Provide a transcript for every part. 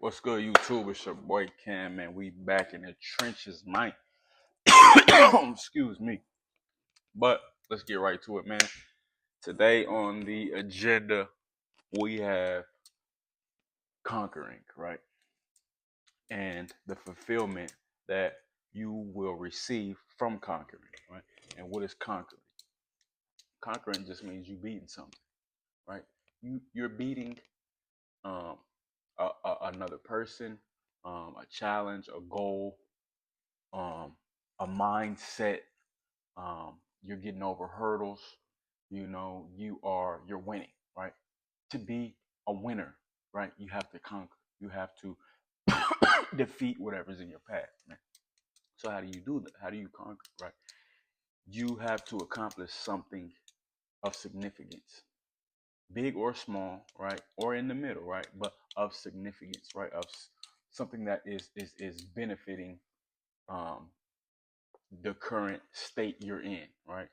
What's good, YouTube? It's your boy Cam, man. We back in the trenches, man. Excuse me. But let's get right to it, man. Today on the agenda, we have conquering, right? And the fulfillment that you will receive from conquering, right? And what is conquering? Conquering just means you beating something, right? You're beating um, another person, a challenge, a goal, um, a mindset. You're getting over hurdles. You're winning, right? To be a winner, right? You have to conquer. You have to defeat whatever's in your path, man. So how do you do that? How do you conquer, right? You have to accomplish something of significance, big or small, right? Or in the middle, right? But of significance, right? Something that is benefiting um, the current state you're in, right?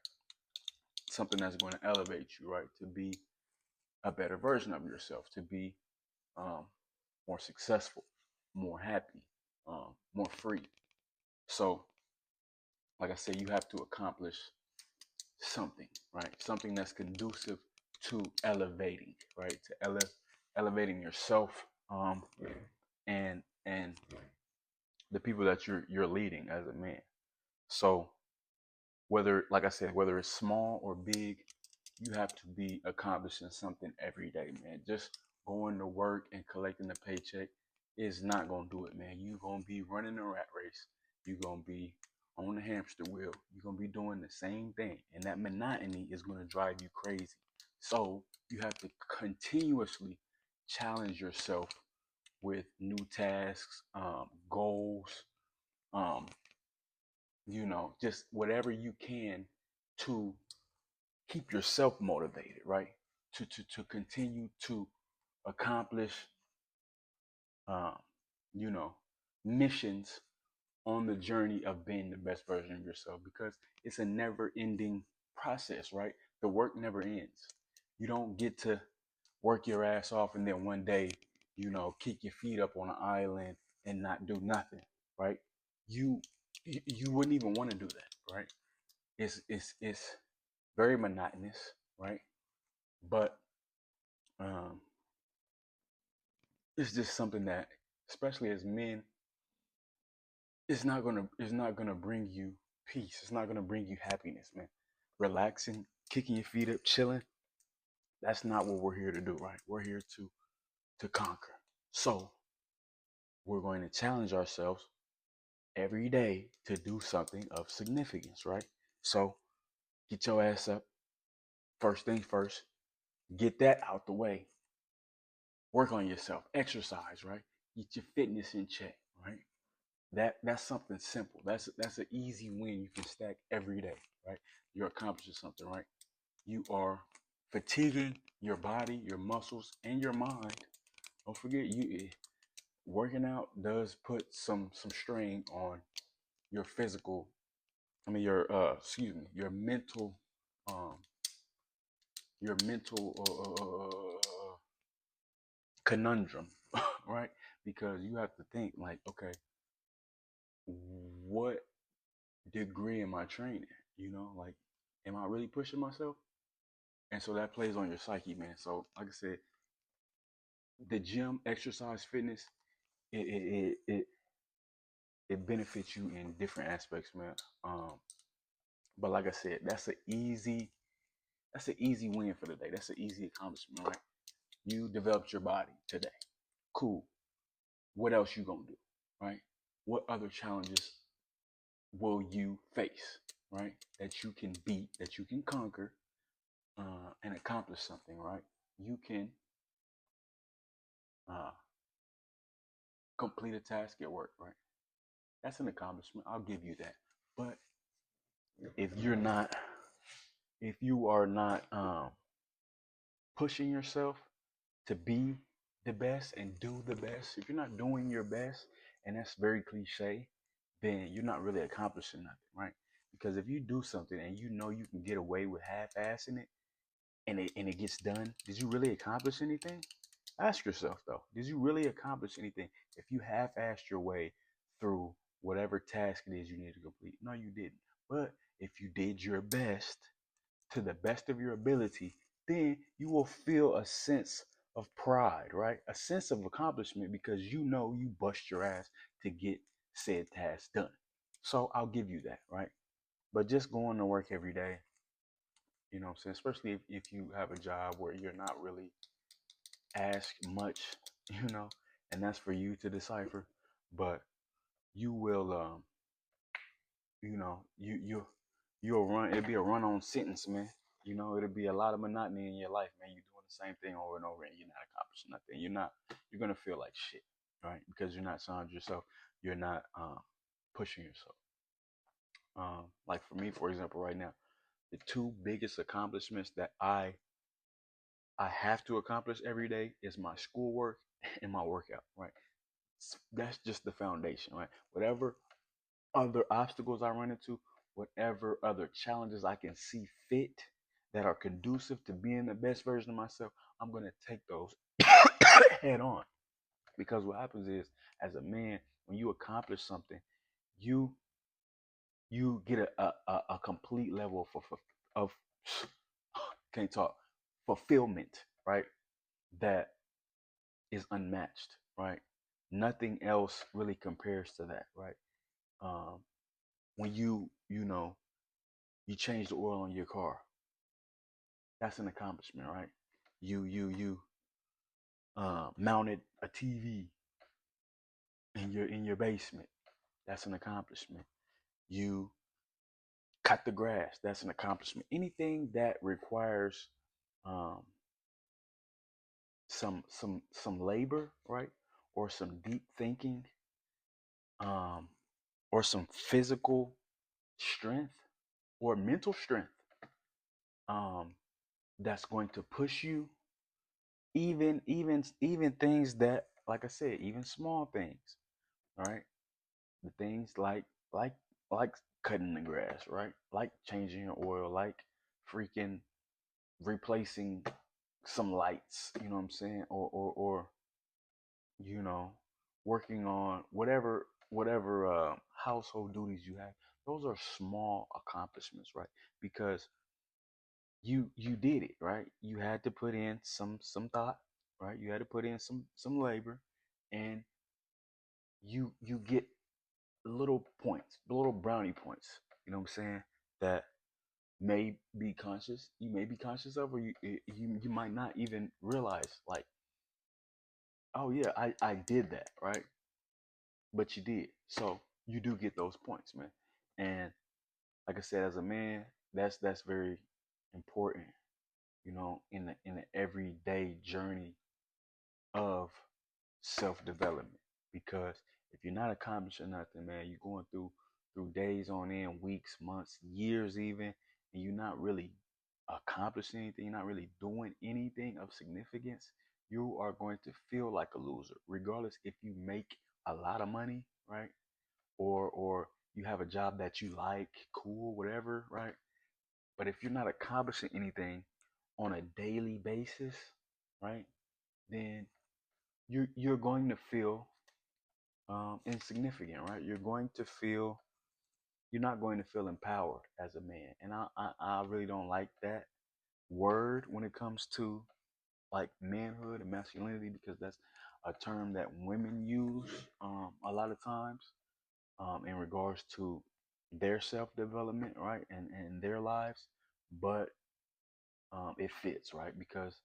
Something that's going to elevate you, right? To be a better version of yourself, to be um, more successful, more happy, more free. So, like I said, you have to accomplish something, right? Something that's conducive to elevating, right? To elevating yourself, and the people that you're leading as a man. So, whether, like I said, whether it's small or big, you have to be accomplishing something every day, man. Just going to work and collecting a paycheck is not gonna do it, man. You're gonna be running a rat race. You're gonna be on the hamster wheel. You're gonna be doing the same thing, and that monotony is gonna drive you crazy. So you have to continuously challenge yourself with new tasks, goals, um, just whatever you can to keep yourself motivated, right? To continue to accomplish, um, you know, missions on the journey of being the best version of yourself, because it's a never-ending process, right? The work never ends. You don't get to work your ass off and then one day, kick your feet up on an island and not do nothing, right? You you wouldn't even want to do that, right? It's very monotonous, right? But um, it's just something that, especially as men, it's not gonna bring you peace. It's not gonna bring you happiness, man. Relaxing, kicking your feet up, chilling. That's not what we're here to do, right? We're here to conquer. So we're going to challenge ourselves every day to do something of significance, right? So get your ass up. First thing first, get that out the way. Work on yourself. Exercise, right? Get your fitness in check, right? That's something simple. That's an easy win you can stack every day, right? You're accomplishing something, right? You are fatiguing your body, your muscles, and your mind. Don't forget, working out does put some strain on your physical. I mean, your mental, um, your mental conundrum, right? Because you have to think like, okay, what degree am I training? Like, am I really pushing myself? And so that plays on your psyche, man. So, like I said, the gym, exercise, fitness, it benefits you in different aspects, man. But like I said, that's an easy win for the day. That's an easy accomplishment, right? You developed your body today. Cool. What else you gonna do, right? What other challenges will you face, right? That you can beat, that you can conquer, and accomplish something, right? You can uh, complete a task at work, right? That's an accomplishment. I'll give you that. But if you're not, if you are not pushing yourself to be the best and do the best, if you're not doing your best, and that's very cliche, then you're not really accomplishing nothing, right? Because if you do something and you know you can get away with half-assing it, and it gets done, did you really accomplish anything? Ask yourself though, did you really accomplish anything? If you half-assed your way through whatever task it is you need to complete, no, you didn't. But if you did your best to the best of your ability, then you will feel a sense of pride, right? A sense of accomplishment because you know you bust your ass to get said task done. So I'll give you that, right? But just going to work every day, you know what I'm saying? Especially if you have a job where you're not really asked much, you know, and that's for you to decipher. But you will, you know, you'll run. It'll be a run-on sentence, man. You know, it'll be a lot of monotony in your life, man. You're doing the same thing over and over, and you're not accomplishing nothing. You're not. You're gonna feel like shit, right? Because you're not challenging yourself. You're not pushing yourself. Like for me, for example, right now, the two biggest accomplishments that I have to accomplish every day is my schoolwork and my workout, right? That's just the foundation, right? Whatever other obstacles I run into, whatever other challenges I can see fit that are conducive to being the best version of myself, I'm going to take those head on. Because what happens is, as a man, when you accomplish something, you you get a complete level of can't talk fulfillment, right? That is unmatched, right? Nothing else really compares to that, right? Um, when you know you change the oil on your car, that's an accomplishment, right? You mounted a TV in your basement, that's an accomplishment. You cut the grass, that's an accomplishment. Anything that requires um, some labor, right, or some deep thinking, um, or some physical strength or mental strength, um, that's going to push you, even things that, like I said, even small things, right? The things like like cutting the grass, right? Like changing your oil, like freaking replacing some lights, you know what I'm saying? Or you know, working on whatever household duties you have. Those are small accomplishments, right? Because you did it, right? You had to put in some thought, right? You had to put in some labor, and you get little points, little brownie points. You know what I'm saying? That may be conscious. You may be conscious of, or you might not even realize. Like, oh yeah, I did that, right? But you did. So you do get those points, man. And like I said, as a man, that's very important, you know, in the everyday journey of self development. Because if you're not accomplishing nothing, man, you're going through days on end, weeks, months, years even, and you're not really accomplishing anything, you're not really doing anything of significance, you are going to feel like a loser, regardless if you make a lot of money, right? Or you have a job that you like, cool, whatever, right? But if you're not accomplishing anything on a daily basis, right, then you're going to feel insignificant, right? You're not going to feel empowered as a man, and I really don't like that word when it comes to like manhood and masculinity because that's a term that women use a lot of times in regards to their self development, right, and their lives, but it fits, right, because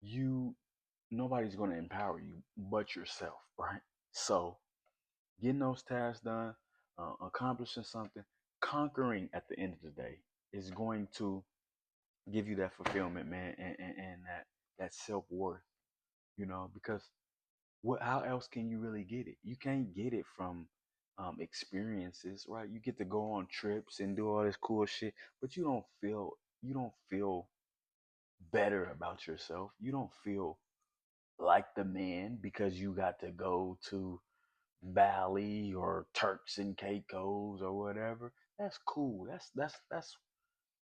you nobody's going to empower you but yourself, right? So getting those tasks done, accomplishing something, conquering at the end of the day is going to give you that fulfillment, man, and that self worth, you know, because how else can you really get it? You can't get it from experiences, right? You get to go on trips and do all this cool shit, but you don't feel better about yourself. You don't feel like the man because you got to go to Bali or Turks and Caicos or whatever. That's cool. That's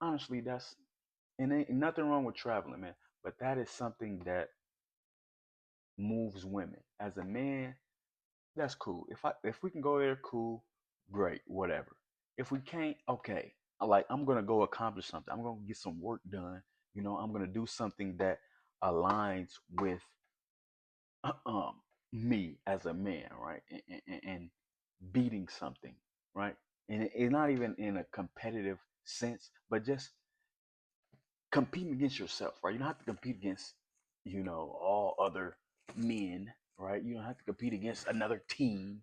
honestly, that's and ain't nothing wrong with traveling, man. But that is something that moves women. As a man, that's cool. If we can go there, cool, great, whatever. If we can't, okay. I'm gonna go accomplish something. I'm gonna get some work done. I'm gonna do something that aligns with um me as a man, right? And beating something, right? And it's not even in a competitive sense, but just competing against yourself, right? You don't have to compete against, all other men, right? You don't have to compete against another team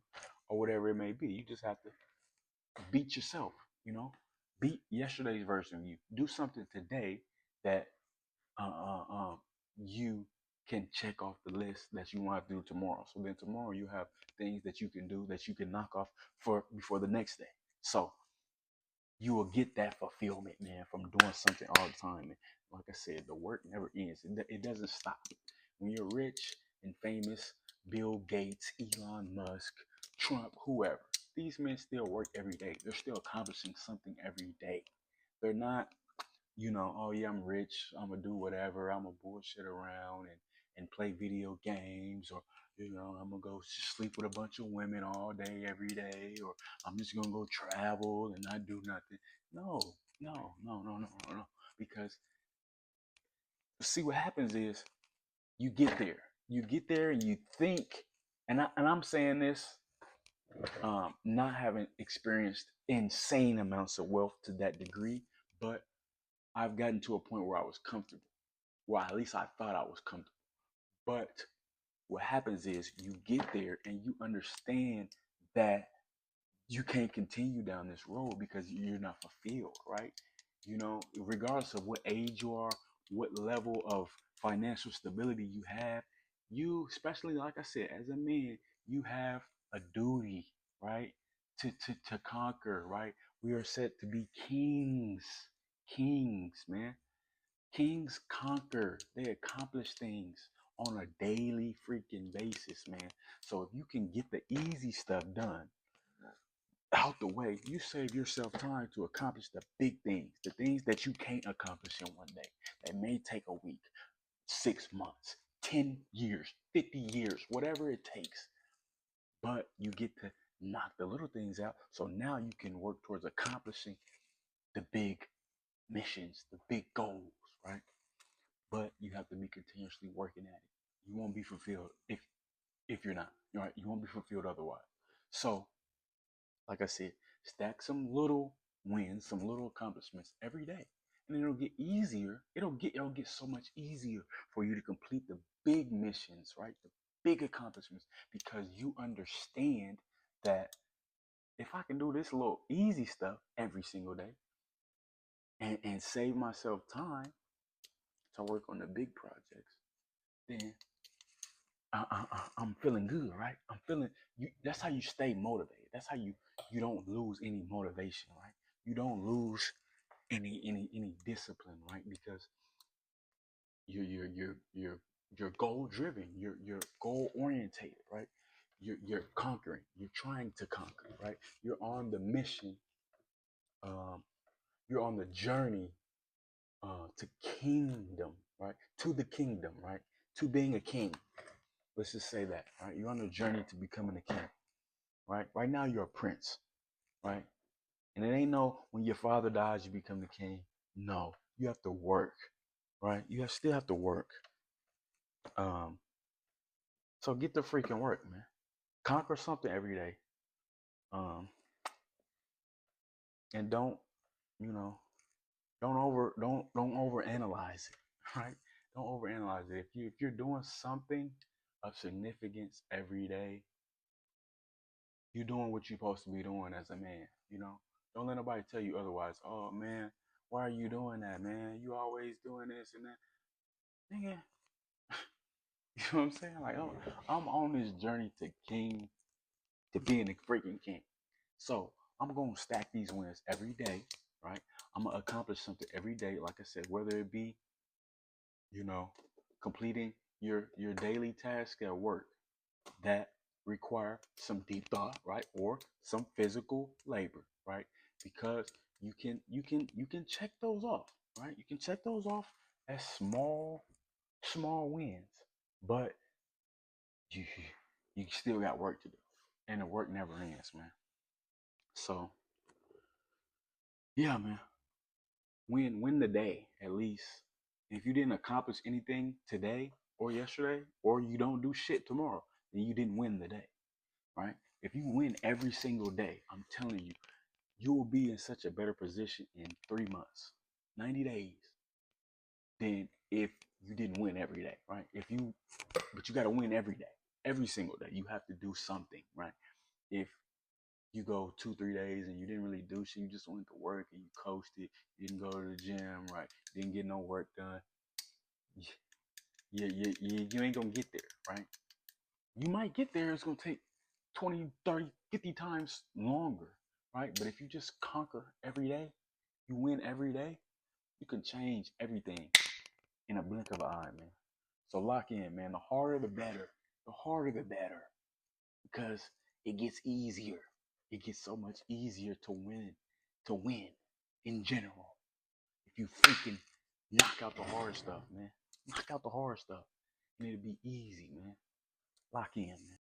or whatever it may be. You just have to beat yourself, you know, beat yesterday's version of you. Do something today that uh, uh, uh, you can check off the list that you want to do tomorrow. So then tomorrow you have things that you can do that you can knock off for before the next day. So you will get that fulfillment, man, from doing something all the time. And like I said, the work never ends. It doesn't stop. When you're rich and famous, Bill Gates, Elon Musk, Trump, whoever, these men still work every day. They're still accomplishing something every day. They're not, oh yeah, I'm rich, I'm gonna do whatever, I'm gonna bullshit around and play video games, or I'm gonna go sleep with a bunch of women all day, every day, or I'm just gonna go travel and not do nothing. No, no, no, no, no, no, no. Because see what happens is you get there and you think, and I'm saying this, not having experienced insane amounts of wealth to that degree, but I've gotten to a point where I was comfortable. Well, at least I thought I was comfortable. But what happens is you get there and you understand that you can't continue down this road because you're not fulfilled, right? Regardless of what age you are, what level of financial stability you have, especially like I said, as a man, you have a duty, right? To conquer, right? We are set to be kings. Kings, man. Kings conquer, they accomplish things on a daily freaking basis, man. So if you can get the easy stuff done out the way, you save yourself time to accomplish the big things, the things that you can't accomplish in one day, that may take a week, 6 months, 10 years, 50 years, whatever it takes. But you get to knock the little things out. So now you can work towards accomplishing the big missions, the big goals, right? But you have to be continuously working at it. You won't be fulfilled if you're not. Right? You won't be fulfilled otherwise. So, like I said, stack some little wins, some little accomplishments every day, and it'll get easier. It'll get so much easier for you to complete the big missions, right? The big accomplishments, because you understand that if I can do this little easy stuff every single day and save myself time to work on the big projects, then I'm feeling good, right? I'm feeling you. That's how you stay motivated. That's how you don't lose any motivation, right? You don't lose any discipline, right? Because you're goal driven. You're goal orientated, right? You're conquering. You're trying to conquer, right? You're on the mission. Um, you're on the journey to kingdom, right? To the kingdom, right? To being a king. Let's just say that, right? You're on a journey to becoming a king, right? Right now you're a prince, right? And it ain't no when your father dies you become the king. No, you have to work, right? Still have to work. Um, so get the freaking work, man. Conquer something every day. Um, and you know, don't over analyze it, right? Don't over analyze it. If you're doing something of significance every day, you're doing what you're supposed to be doing as a man. Don't let nobody tell you otherwise. Oh man, why are you doing that, man? You always doing this and that. Nigga, you know what I'm saying? Like I'm on this journey to being a freaking king. So I'm gonna stack these wins every day, right? I'm gonna accomplish something every day, like I said, whether it be, you know, completing your daily task at work that require some deep thought, right? Or some physical labor, right? Because you can check those off, right? You can check those off as small wins. But you you still got work to do, and the work never ends, man. So yeah, man, win the day at least. If you didn't accomplish anything today or yesterday, or you don't do shit tomorrow, then you didn't win the day, right? If you win every single day, I'm telling you, you will be in such a better position in 3 months, 90 days, than if you didn't win every day, right? But you got to win every day, every single day. You have to do something, right? If you go 2, 3 days and you didn't really do shit, you just went to work and you coasted, you didn't go to the gym, right? Didn't get no work done. You ain't gonna get there, right? You might get there, it's gonna take 20, 30, 50 times longer, right? But if you just conquer every day, you win every day, you can change everything in a blink of an eye, man. So lock in, man. The harder the better. The harder the better. Because it gets easier. It gets so much easier to win in general. If you freaking knock out the hard stuff, man. Knock out the hard stuff. And it'll be easy, man. Lock in, man.